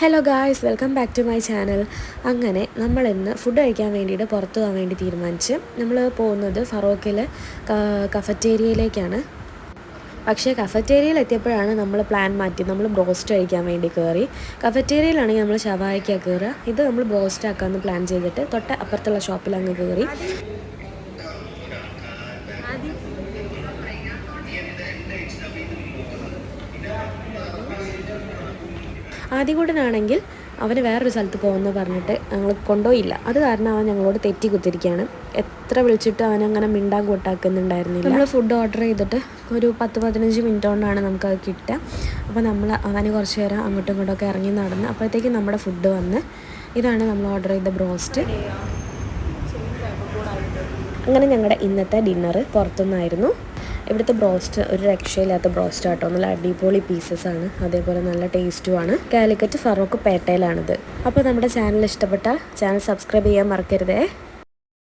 Hello guys, welcome back to my channel. അങ്ങനെ നമ്മൾ ഇന്ന് ഫുഡ് കഴിക്കാൻ വേണ്ടിയിട്ട് പുറത്തു പോകാൻ വേണ്ടി തീരുമാനിച്ച് നമ്മൾ പോകുന്നത് ഫറോക്കിലെ കഫറ്റേരിയയിലേക്കാണ്. പക്ഷേ കഫറ്റേരിയയിൽ എത്തിയപ്പോഴാണ് നമ്മൾ പ്ലാൻ മാറ്റി. നമ്മൾ ബ്രോസ്റ്റ് കഴിക്കാൻ വേണ്ടി കയറി. കഫറ്റേരിയയിലാണെങ്കിൽ നമ്മൾ ഷവായിക്കാണ് കയറുക. ഇത് നമ്മൾ ബ്രോസ്റ്റ് ആക്കാമെന്ന് പ്ലാൻ ചെയ്തിട്ട് തൊട്ട് അപ്പുറത്തുള്ള ഷോപ്പിൽ അങ്ങ് കയറി. ആദ്യകൂടനാണെങ്കിൽ അവന് വേറൊരു സ്ഥലത്ത് പോകുമെന്ന് പറഞ്ഞിട്ട് ഞങ്ങൾ കൊണ്ടുപോയില്ല. അത് കാരണം അവൻ ഞങ്ങളോട് തെറ്റി കുത്തിരിക്കുകയാണ്. എത്ര വിളിച്ചിട്ട് അവനങ്ങനെ മിണ്ടാൻ കൂട്ടാക്കുന്നുണ്ടായിരുന്നില്ല. നമ്മൾ ഫുഡ് ഓർഡർ ചെയ്തിട്ട് ഒരു 10-15 മിനിറ്റ് കൊണ്ടാണ് നമുക്കത് കിട്ടുക. അപ്പോൾ അവന് കുറച്ച് നേരം അങ്ങോട്ടും ഇങ്ങോട്ടൊക്കെ ഇറങ്ങി നടന്ന് അപ്പോഴത്തേക്കും നമ്മുടെ ഫുഡ് വന്ന്. ഇതാണ് നമ്മൾ ഓർഡർ ചെയ്ത ബ്രോസ്റ്റ്. അങ്ങനെ ഞങ്ങളുടെ ഇന്നത്തെ ഡിന്നറ് പുറത്തുനിന്നായിരുന്നു. ഇവിടുത്തെ ബ്രോസ്റ്റ് ഒരു രക്ഷയില്ലാത്ത ബ്രോസ്റ്റ് ആട്ടോ. നല്ല അടിപൊളി പീസസാണ്, അതേപോലെ നല്ല ടേസ്റ്റുമാണ്. കാലിക്കറ്റ് ഫറോക്ക് പേട്ടയിലാണിത്. അപ്പോൾ നമ്മുടെ ചാനൽ ഇഷ്ടപ്പെട്ടാൽ ചാനൽ സബ്സ്ക്രൈബ് ചെയ്യാൻ മറക്കരുതേ.